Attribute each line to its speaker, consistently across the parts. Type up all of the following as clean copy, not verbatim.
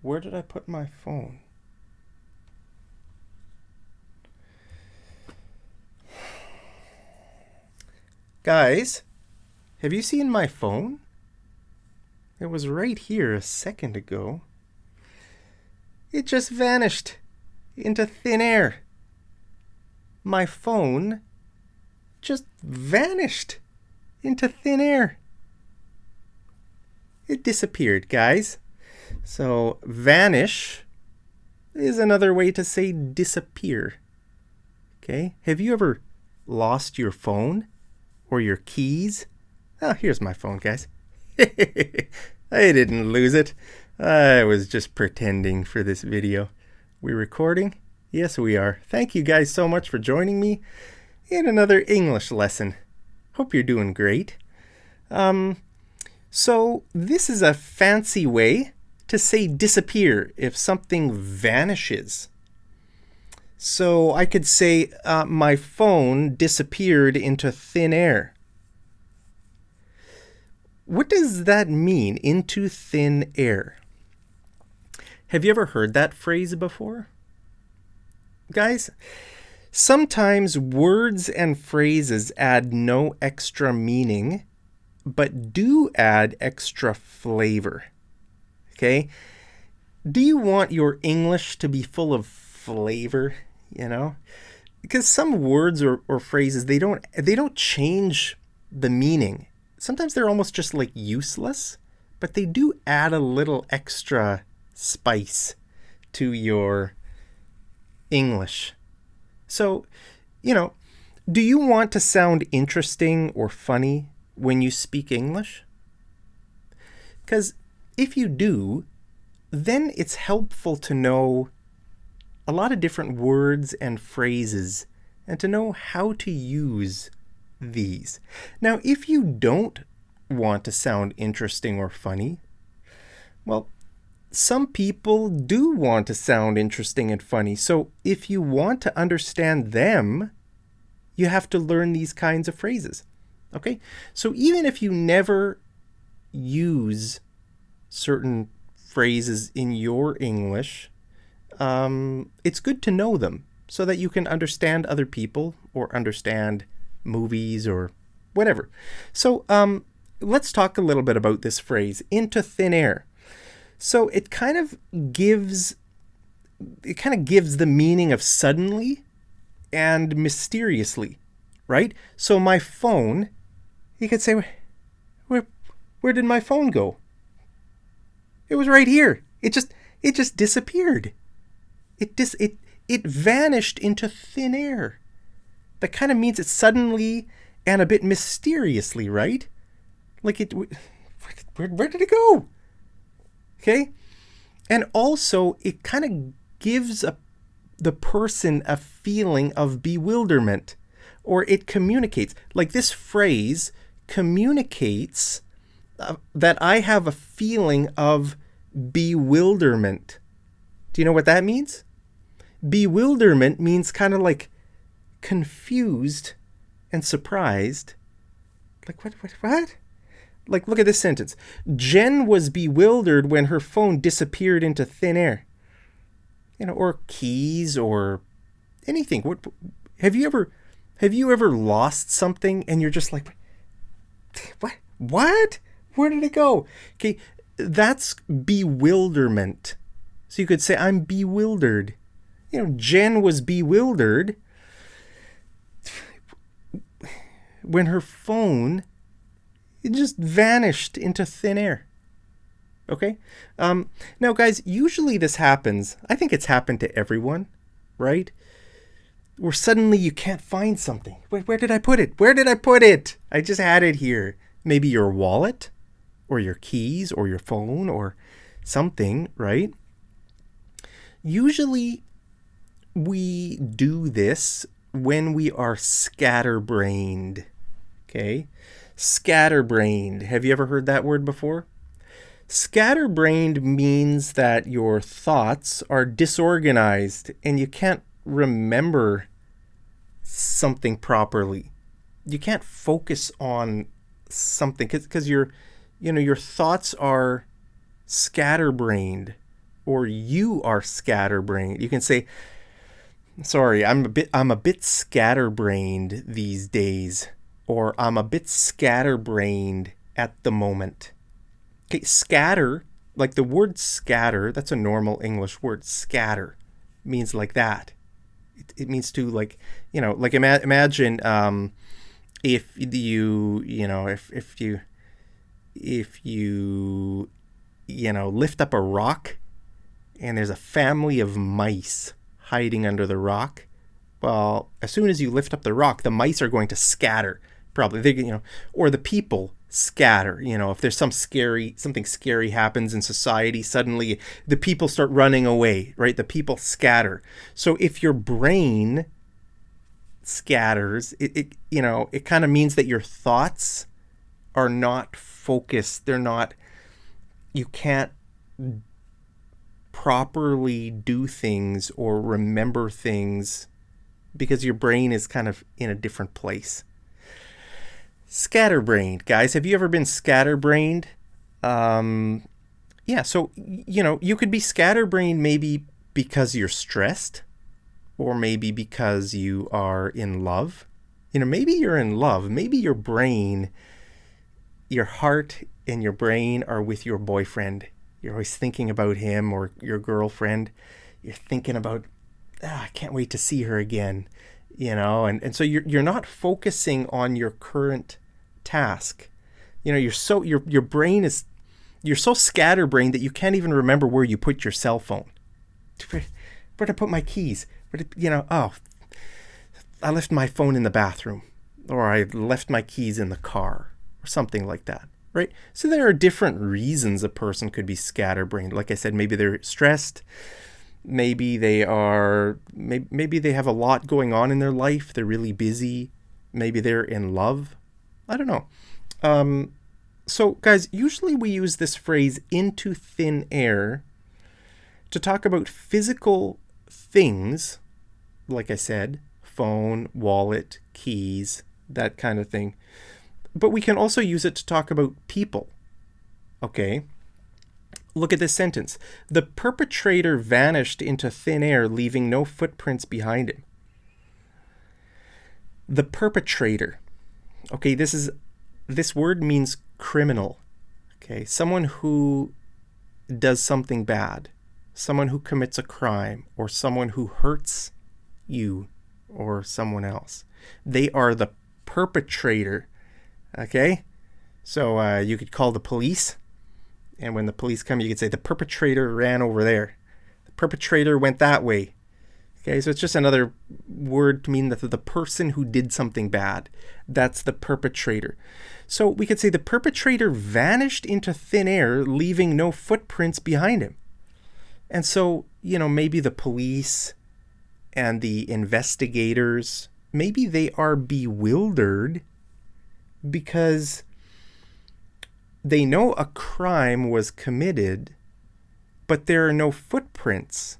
Speaker 1: Where did I put my phone? Guys, have you seen my phone? It was right here a second ago. It just vanished into thin air. My phone just vanished into thin air. It disappeared, guys. So, vanish is another way to say disappear. Okay? Have you ever lost your phone or your keys? Oh, here's my phone, guys. I didn't lose it. I was just pretending for this video. We recording? Yes, we are. Thank you guys so much for joining me in another English lesson. Hope you're doing great. So this is a fancy way to say disappear if something vanishes. So I could say my phone disappeared into thin air. What does that mean, into thin air? Have you ever heard that phrase before? Guys, sometimes words and phrases add no extra meaning, but do add extra flavor. Okay? Do you want your English to be full of flavor, you know? Because some words or phrases, they don't change the meaning. Sometimes they're almost just like useless, but they do add a little extra spice to your English. So, do you want to sound interesting or funny when you speak English? Because if you do, then it's helpful to know a lot of different words and phrases and to know how to use these. Now, if you don't want to sound interesting or funny, well, some people do want to sound interesting and funny. So if you want to understand them, you have to learn these kinds of phrases. Okay? So even if you never use certain phrases in your English, it's good to know them so that you can understand other people or understand movies or whatever. So let's talk a little bit about this phrase, into thin air. So it kind of gives the meaning of suddenly and mysteriously, right? So my phone, you could say, where did my phone go? It was right here. It just disappeared. It vanished into thin air. That kind of means it suddenly and a bit mysteriously, right? Like where did it go? Okay? And also, it kind of gives the person a feeling of bewilderment, or it communicates. Like this phrase communicates that I have a feeling of bewilderment. Do you know what that means? Bewilderment means kind of like confused and surprised. Like, what? Like, look at this sentence. Jen was bewildered when her phone disappeared into thin air. Or keys or anything. Have you ever lost something and you're just like, what? Where did it go? Okay, that's bewilderment. So you could say, I'm bewildered. Jen was bewildered when her phone just vanished into thin air. Okay? Now, guys, usually this happens. I think it's happened to everyone, right? Where suddenly you can't find something. Where did I put it? Where did I put it? I just had it here. Maybe your wallet or your keys or your phone or something, right? Usually we do this when we are scatterbrained. Okay? Scatterbrained. Have you ever heard that word before? Scatterbrained means that your thoughts are disorganized and you can't remember something properly. You can't focus on something because your thoughts are scatterbrained. or you are scatterbrained. You can say, sorry, I'm a bit scatterbrained these days, or I'm a bit scatterbrained at the moment. Okay, scatter, like the word scatter, that's a normal English word. Scatter means like that. It means to, like, like imagine if you lift up a rock and there's a family of mice hiding under the rock. Well, as soon as you lift up the rock, the mice are going to scatter. Probably, or the people scatter. If there's something scary happens in society, suddenly the people start running away, right? The people scatter. So if your brain scatters, it kind of means that your thoughts are not focused. You can't properly do things or remember things because your brain is kind of in a different place. Scatterbrained, guys. Have you ever been scatterbrained? Yeah, so, you could be scatterbrained maybe because you're stressed, or maybe because you are in love. Maybe you're in love. Maybe your heart and your brain are with your boyfriend. You're always thinking about him, or your girlfriend. You're thinking about, I can't wait to see her again, and so you're not focusing on your current task. You're so scatterbrained that you can't even remember where you put your cell phone. Where did I put my keys? I left my phone in the bathroom, or I left my keys in the car, or something like that, right? So there are different reasons a person could be scatterbrained. Like I said, maybe they're stressed. Maybe they have a lot going on in their life. They're really busy. Maybe they're in love. I don't know. So guys, usually we use this phrase into thin air to talk about physical things, like I said, phone, wallet, keys, that kind of thing. But we can also use it to talk about people. Okay? Look at this sentence. The perpetrator vanished into thin air, leaving no footprints behind him. The perpetrator. Okay, this word means criminal. Okay, someone who does something bad, someone who commits a crime, or someone who hurts you or someone else. They are the perpetrator. Okay, so you could call the police. And when the police come, you could say the perpetrator ran over there. The perpetrator went that way. Okay, so it's just another word to mean that the person who did something bad. That's the perpetrator. So we could say the perpetrator vanished into thin air, leaving no footprints behind him. And so, maybe the police and the investigators, maybe they are bewildered because they know a crime was committed, but there are no footprints,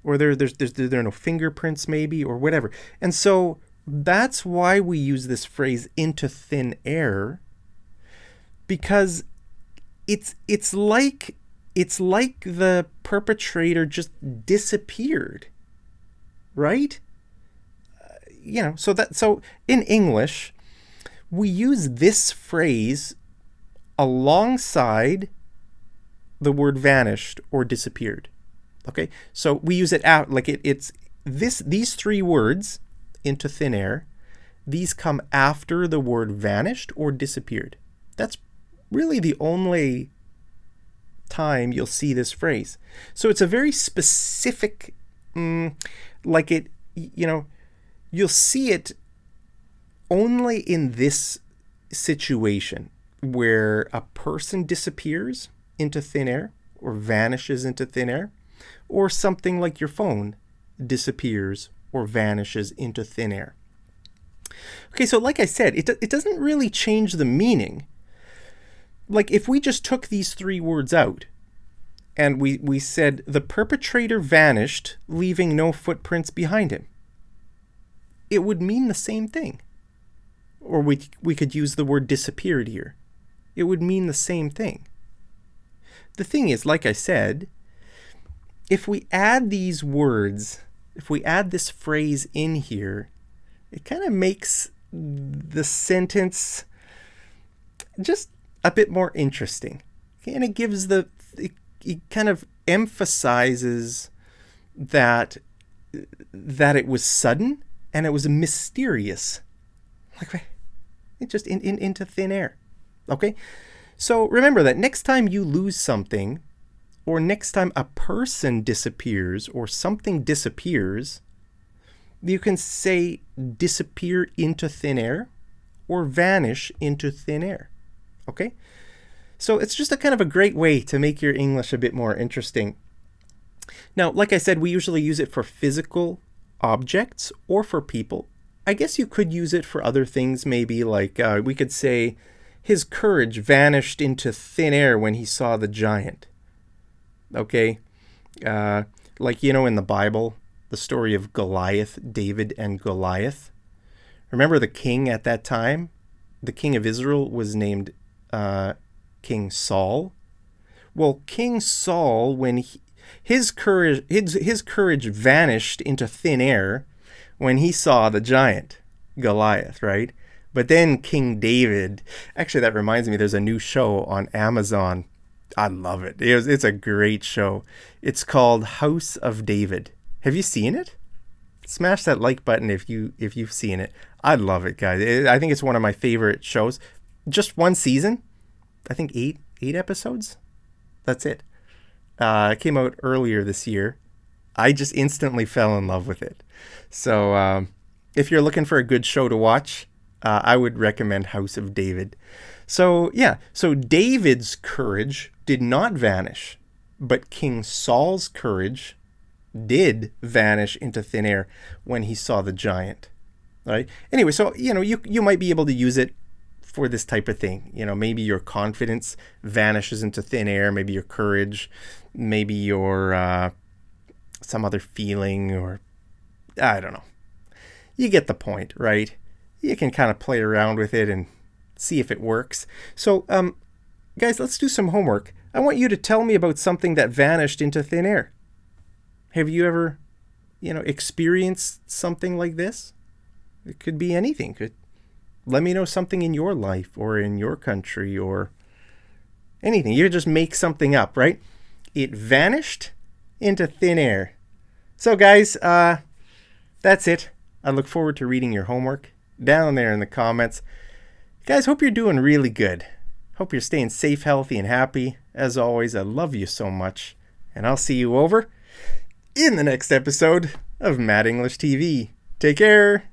Speaker 1: or there are no fingerprints maybe, or whatever. And so that's why we use this phrase into thin air, because it's like the perpetrator just disappeared, right? So in English, we use this phrase alongside the word vanished or disappeared. Okay, so we use it out like it's these three words, into thin air, these come after the word vanished or disappeared. That's really the only time you'll see this phrase. So it's a very specific, you'll see it only in this situation where a person disappears into thin air or vanishes into thin air, or something like your phone disappears or vanishes into thin air. Okay, so like I said, it doesn't really change the meaning. Like if we just took these three words out and we said the perpetrator vanished, leaving no footprints behind him, it would mean the same thing. Or we could use the word disappeared here. It would mean the same thing. The thing is, like I said, if we add these words, if we add this phrase in here, it kind of makes the sentence just a bit more interesting. Okay? And it gives it kind of emphasizes that it was sudden and it was mysterious. Like, it just into thin air. Okay? So remember that next time you lose something, or next time a person disappears or something disappears, you can say disappear into thin air or vanish into thin air. Okay? So it's just a kind of a great way to make your English a bit more interesting. Now, like I said, we usually use it for physical objects or for people. I guess you could use it for other things, maybe like we could say his courage vanished into thin air when he saw the giant. Okay? Like, in the Bible, the story of Goliath, David and Goliath. Remember the king at that time? The king of Israel was named King Saul. Well, King Saul, when his courage vanished into thin air when he saw the giant, Goliath, right? But then King David, actually that reminds me, there's a new show on Amazon. I love it. It's a great show. It's called House of David. Have you seen it? Smash that like button if you've seen it. I love it, guys. I think it's one of my favorite shows. Just one season. I think eight episodes. That's it. It came out earlier this year. I just instantly fell in love with it. So if you're looking for a good show to watch, I would recommend House of David. So David's courage did not vanish, but King Saul's courage did vanish into thin air when he saw the giant. Right? Anyway, so you might be able to use it for this type of thing. Maybe your confidence vanishes into thin air, maybe your courage, maybe your some other feeling, or I don't know. You get the point, right? You can kind of play around with it and see if it works. So, guys, let's do some homework. I want you to tell me about something that vanished into thin air. Have you ever, experienced something like this? It could be anything. Let me know something in your life or in your country or anything. You just make something up, right? It vanished into thin air. So, guys, that's it. I look forward to reading your homework down there in the comments. Guys, hope you're doing really good. Hope you're staying safe, healthy, and happy. As always, I love you so much. And I'll see you over in the next episode of Mad English TV. Take care.